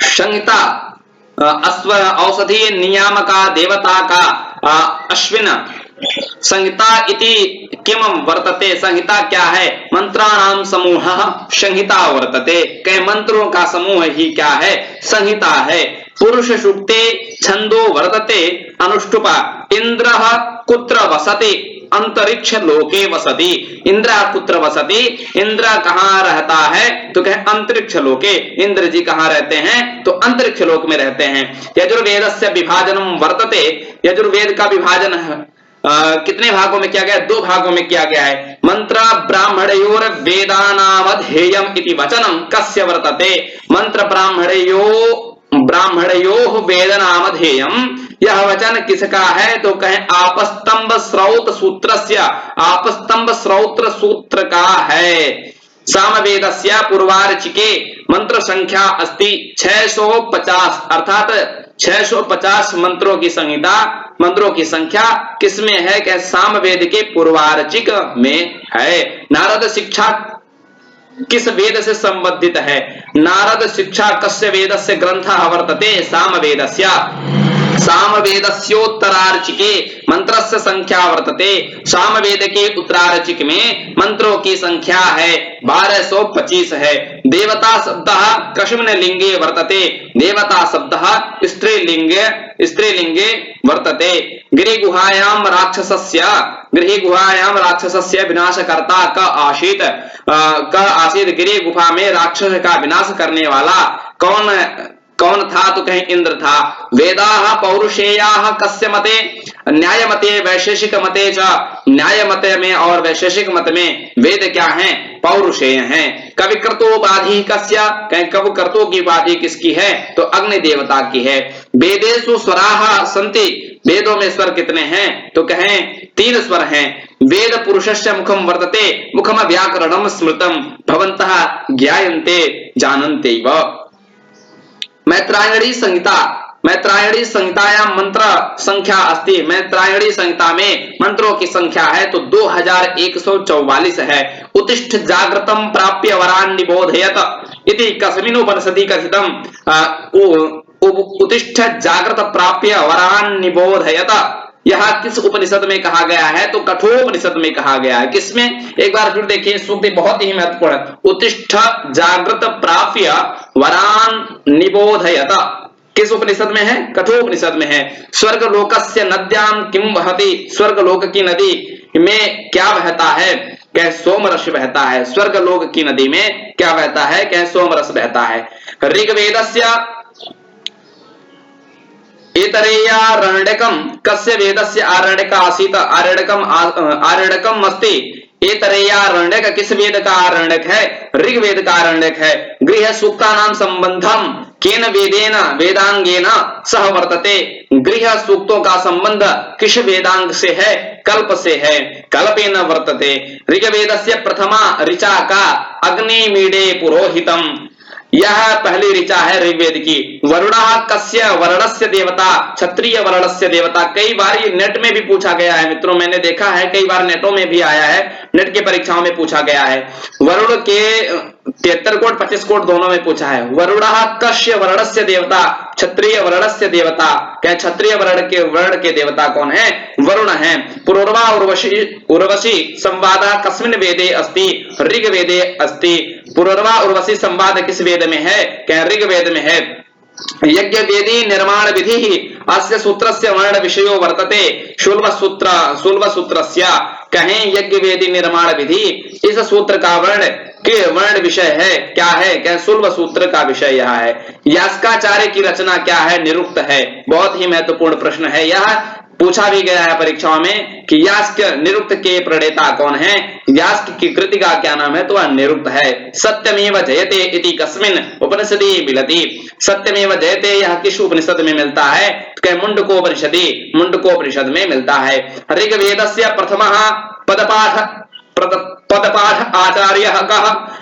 संहिता अश्व औषधि नियामका देवता का अश्विन संहिता इति किम वर्तते। संहिता क्या है? मंत्राणाम समूह संहिता वर्तते। कई मंत्रों का समूह ही क्या है? संहिता है। पुरुष सूक्ते छंदो वर्तते अनुष्टुप इंद्र कुत्र वसति अंतरिक्ष लोके वसति। इंद्र कुत्र वसति, इंद्र कहाँ रहता है? तो कहे अंतरिक्ष लोके। इंद्र जी कहाँ रहते हैं? तो अंतरिक्ष लोक में रहते हैं। यजुर्वेदस्य विभाजनम वर्तते। यजुर्वेद का विभाजन कितने भागों में किया गया? 2 भागों में किया गया है। मंत्र ब्राह्मणयोर वेदानामध्येयम इति वचनम कस्य वर्तते। मंत्र ब्राह्मणयोः वेदनामध्येयम, यह वचन किसका है? तो कहे आपस्तंभ स्रौत सूत्रस्य, आपस्तंभ स्रौत्र सूत्र का है। सामवेदस्य पूर्वार्चिके मंत्र संख्या अस्ति 650, अर्थात 650 मंत्रों की संहिता, मंत्रों की संख्या किसमें है? क्या सामवेद के पूर्वार्चिक में है। नारद शिक्षा किस वेद से संबंधित है? नारद शिक्षा कस्य वेदस्य ग्रंथः वर्तते? सामवेदस्य। सामवेदस्योत्तरार्चिके मंत्रस्य संख्या वर्तते। सामवेद के उत्तरार्चिक में मंत्रों की संख्या है 1225 है। देवता शब्दः कस्मिन् लिंगे वर्तते। देवता शब्दः स्त्रीलिंगे वर्तते। गृहगुहायां राक्षसस्य विनाशकर्ता क आसीत। गृह गुफा में राक्षस का विनाश करने वाला कौन था? तो कहीं इंद्र था। वेदाः पौरुषेयाः कस्य मते? न्याय मते वैशेषिक मते च। न्याय मत में और वैशेषिक मत में वेद क्या हैं? पौरुषेय हैं। कविकृतोपाधि कस्य? कहीं कविकृतों की उपाधि किसकी है? तो अग्नि देवता की है। वेदेषु स्वराः सन्ति। वेदों में स्वर कितने हैं? तो कहें 3 स्वर हैं। वेद पुरुषस्य मुखम वर्तते। मुखम व्याकरणम स्मृतम भवन्तः ज्ञायन्ते जानन्ते व। मैत्रायणी संहिता, मैत्रायणी संहितायां मंत्र संख्या अस्ति। मैत्रायणी संहिता में मंत्रों की संख्या है तो 2144 है। उत्तिष्ठ जागृतम प्राप्य वरान निबोधयत इति कस्मिन् उपनिषदि कथितम। उत्तिष्ठ जागृत प्राप्य वरान निबोधयत, यह किस उपनिषद में कहा गया है? तो कठोपनिषद में कहा गया है। किसमें? एक बार फिर देखिए, सूक्ति बहुत ही महत्वपूर्ण है। उत्तिष्ठ जागृत प्राप्य वरान निबोधयत किस उपनिषद में है? कठोपनिषद में है। स्वर्ग लोकस्य नद्याम किम वहति। स्वर्ग लोक की नदी में क्या बहता है? कह सोमरस बहता है। स्वर्ग लोक की नदी में क्या बहता है? कह सोमरस बहता है। ऋग्वेदस्य एतरेयारण्यकम कस्य वेदस्य आरण्यक आसीत। आरण्यकम अस्ति। एतरेयारण्यक किस वेद का आरण्यक है? ऋग्वेद का आरण्यक है। गृह सूक्तानां संबंधम केन वेदेन वेदांगेन सह वर्तते। गृह सूक्तों का संबंध किस वेदांग से है? कल्प से है। कल्पेन वर्तते। ऋग्वेदस्य प्रथमा ऋचा का अग्निमीडे पुरोहितम, यह पहली ऋचा है ऋग्वेद की। वरुणः कस्य वर्णस्य देवता। क्षत्रिय वर्णस्य देवता। कई बार ये नेट में भी पूछा गया है मित्रों, मैंने देखा है कई बार नेटों में भी आया है, नेट के परीक्षाओं में पूछा गया है। वरुण के 73 कोट 25 कोट दोनों में पूछा है। वरुणः कस्य वर्णस्य देवता। क्षत्रिय वर्णस्य देवता। क्या क्षत्रिय वर्ण के देवता कौन है? वरुण है। पुरोर्वा उर्वशी संवादः कस्मिन् वेदे अस्ति। ऋग्वेदे अस्ति। पुरोर्वा उर्वशी संवाद किस वेद में है? क्या ऋग्वेद में है। यज्ञ वेदी निर्माण विधि अस्य सूत्रस्य वर्ण विषयो वर्तते। शूल्व सूत्रस्य। कहें यज्ञ वेदी निर्माण विधि, इस सूत्र का वर्ण विषय है क्या है? क्या शूल्व सूत्र का विषय यह है। यास्काचार्य की रचना क्या है? निरुक्त है। बहुत ही महत्वपूर्ण प्रश्न है यह, पूछा भी गया है परीक्षाओं में कि यास्क निरुक्त के प्रणेता कौन है? यास्क की कृति का क्या नाम है? तो वह निरुक्त है। सत्यमेव जयते इति कस्मिन् उपनिषदि मिलति। सत्यमेव जयते यह किस उपनिषद में मिलता है? मुंडकोपनिषद में मिलता है। ऋग्वेदस्य प्रथमः पदपाठ आचार्य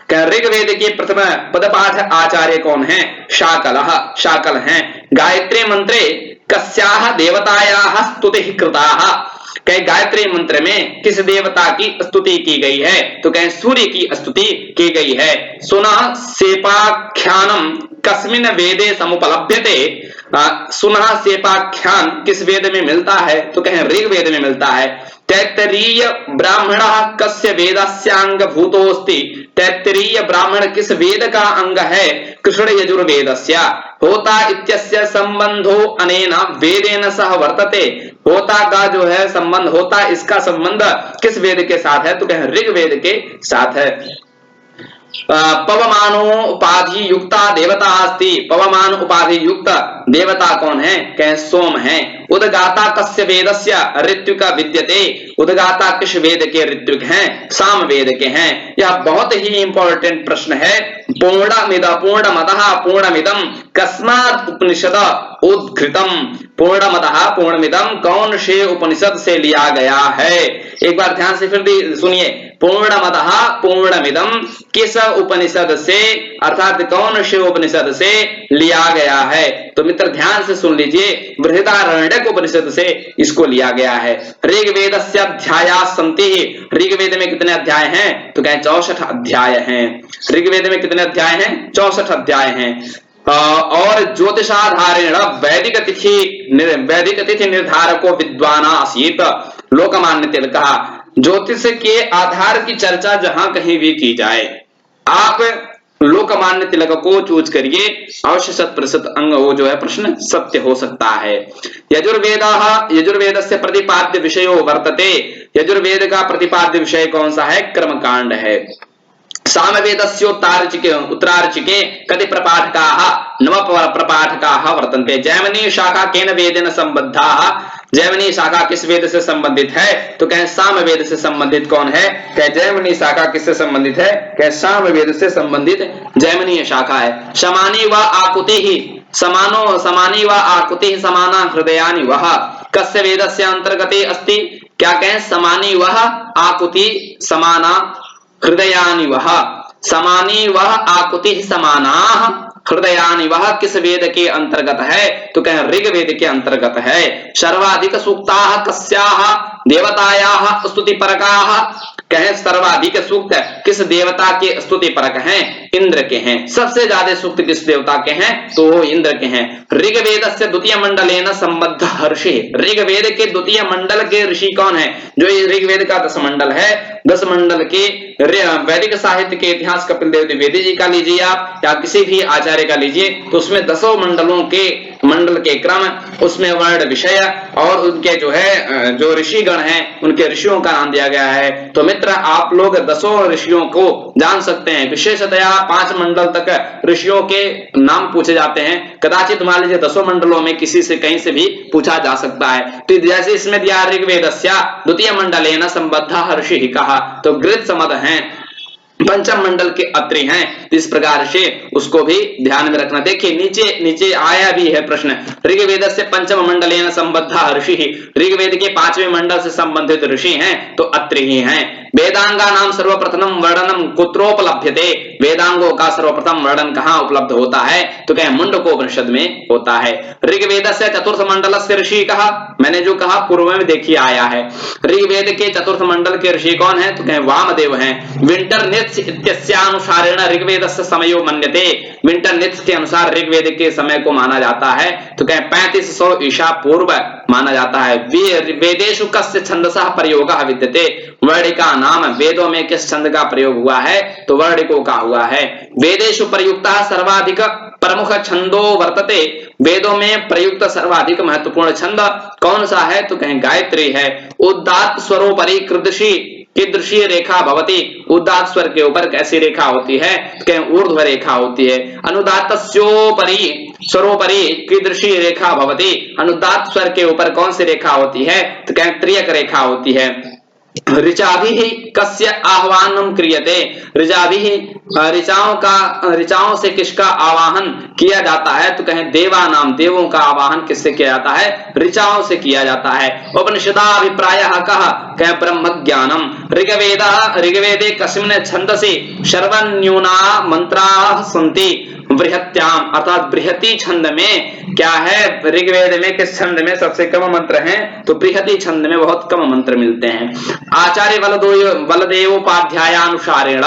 कह। ऋग्वेद के प्रथम पदपाठ आचार्य कौन है? शाकल हैं। गायत्री मंत्रे कस्याः देवतायाः स्तुतिः कृताः। कहे गायत्री मंत्र में किस देवता की स्तुति की गई है? तो कहें सूर्य की स्तुति की गई है। सुनः सेपाख्यानम कस्मिन वेदे समुपलभ्यते। सुनः सेपाख्यान किस वेद में मिलता है? तो कहें ऋग्वेद में मिलता है। तैत्तरीय ब्राह्मण कस्य वेदस्यांग भूतोस्ति। तैत्तरीय ब्राह्मण किस वेद का अंग है? कृष्ण यजुर्वेदस्य। होता इत्यस्य संबंधो अनेन वेदेन सह वर्तते। होता का जो है संबंध, होता इसका संबंध किस वेद के साथ है? तो कहें ऋग्वेद के साथ है। पवमानो उपाधि युक्ता देवता अस्ति। पवमान उपाधि युक्त देवता कौन है? कहें सोम है। उदगाता कस्य वेदस्य ऋत्विक विद्यते। उदगाता किस वेद के ऋत्विक हैं? साम वेद के हैं। यह बहुत ही इंपॉर्टेंट प्रश्न है। पूर्णमदः पूर्णमिदं कस्मात् उपनिषद उद्घृतम। पूर्णमदः पूर्णमिदं कौन से उपनिषद से लिया गया है? एक बार ध्यान से फिर सुनिए। पूर्णमदः पूर्णमिदं किस उपनिषद से, अर्थात कौन से उपनिषद से लिया गया है? तो मित्र ध्यान से सुन लीजिए, बृहदारण्यक उपनिषद से इसको लिया गया है। ऋग्वेदस्य अध्यायाः सन्ति। ऋग्वेद में कितने अध्याय हैं? तो कहें 64 अध्याय हैं। ऋग्वेद में कितने अध्याय हैं? 64 अध्याय हैं। और ज्योतिषाधारेण वैदिक तिथि निर्धारको विद्वान आसीत। लोकमान्य तिलकः। ज्योतिष के आधार की चर्चा जहां कहीं भी की जाए, आप लोकमान्य तिलक को चूज करिए, अवश्य 100% अंग वो जो है प्रश्न सत्य हो सकता है। यजुर्वेदस्य प्रतिपाद्य विषयो वर्तते। यजुर्वेद का प्रतिपाद्य विषय कौन सा है? कर्मकांड है। सामवेदस्योत्तरार्चिके उत्तरार्चिके कति प्रपाठकाः? 9 प्रपाठकाः वर्तन्ते। जैमिनी शाखा केन वेदेन संबद्धाः? जैमिनी शाखा किस वेद से संबंधित है? तो कहें सामवेद से संबंधित कौन है? कहें जैमिनी शाखा किससे संबंधित है? कहें सामवेद से संबंधित जैमिनी शाखा है। समानी व आकुतिः समानी व आकुतिः समाना हृदयानि वः कस्य वेदस्य अंतर्गते अस्ति? क्या कहें? समानी वह आकुति समाना हृदयानि वह। समानी वह आकुति समानाः हृदयानि वह किस वेद के अंतर्गत है? तो कहें ऋग्वेद के अंतर्गत है। सर्वाधिक सूक्ताः कस्याः देवतायाः स्तुति परकाः? कहें सर्वाधिक सूक्त किस देवता के स्तुति परक हैं? इंद्र के हैं। सबसे ज्यादा सूक्त किस देवता के हैं? तो वो इंद्र के हैं। ऋग्वेदस्य द्वितीय मंडलेन संबद्ध ऋषि। ऋग्वेद के द्वितीय मंडल के ऋषि कौन है? जो ऋग्वेद का 10 मंडल है, 10 मंडल के वैदिक साहित्य के इतिहास कपिल देव द्विवेदी जी का लीजिए आप, या किसी भी आचार्य का लीजिए, तो उसमें 10 मंडलों के मंडल के क्रम, उसमें वर्ण विषय और उनके जो है जो ऋषिगण हैं उनके ऋषियों का नाम दिया गया है। तो मित्र आप लोग 10 ऋषियों को जान सकते हैं। विशेषतया 5 मंडल तक ऋषियों के नाम पूछे जाते हैं। कदाचित मान लीजिए 10 मंडलों में किसी से कहीं से भी पूछा जा सकता है। तो जैसे इसमें दिया ऋग्वेदस्य द्वितीय मंडलेन संबद्ध ऋषि कहा, तो गृह समद हैं, पंचम मंडल के अत्रि हैं। इस प्रकार से उसको भी ध्यान में रखना। देखिए नीचे आया भी है प्रश्न, ऋग्वेद से पंचम मंडलेन संबद्ध ऋषि। ऋग्वेद के 5वें मंडल से संबंधित ऋषि हैं तो अत्रि ही हैं। वेदांगा नाम सर्वप्रथम वर्णनम कुत्रोपलभ्यते। वेदांगों का सर्वप्रथम वर्णन कहाँ उपलब्ध होता है? तो कहें मुंडकोपनिषद में होता है। ऋग्वेद से चतुर्थ मंडल से ऋषि कहा, मैंने जो कहा पूर्व में देखिए आया है। ऋग्वेद के चतुर्थ मंडल के ऋषि कौन है? तो कहें वामदेव हैं। विंटरनित्स इत्यस्यानुसारेण ऋग्वेदस्य समयो मन्यते। विंटरनित्स के अनुसार ऋग्वेद के समय को माना जाता है तो कहें 3500 ईसा पूर्व माना जाता है। वेदेषु कस्य छंदसः प्रयोगः विद्यते। वर्णिका नाम, वेदों में किस छंद का प्रयोग हुआ है? तो वर्णिकों का हुआ है। वेदेषु प्रयुक्तः सर्वाधिक प्रमुख छंदो वर्तते। वेदों में प्रयुक्त सर्वाधिक महत्वपूर्ण छंद कौन सा है? तो कहें गायत्री है। उदात्त स्वरोपरि कीदृशी रेखा भवति। उदात्त स्वर के ऊपर कैसी रेखा होती है? तो कहें ऊर्ध्व रेखा होती है। अनुदात्तस्योपरि स्वरोपरि कीदृशी रेखा भवति। अनुदात्त स्वर के ऊपर कौन सी रेखा होती है? तो कहें त्रियक रेखा होती है। ऋचाभिः कस्य आह्वानं क्रियते। ऋचाओं से किसका आवाहन किया जाता है? तो कहें देवानाम, देवों का आवाहन किससे किया जाता है? ऋचाओं से किया जाता है। उपनिषदाभिप्रायः कः? कहें ब्रह्म ज्ञानम। ऋग्वेदे कस्मिन् छन्दसि सर्वन्यूना मंत्राः सन्ति। बृहत्याम अर्थात बृहति छंद में क्या है, ऋग्वेद में किस छंद में सबसे कम मंत्र हैं, तो बृहति छंद में बहुत कम मंत्र मिलते हैं। आचार्य बलदेवोपाध्यायानुसारेण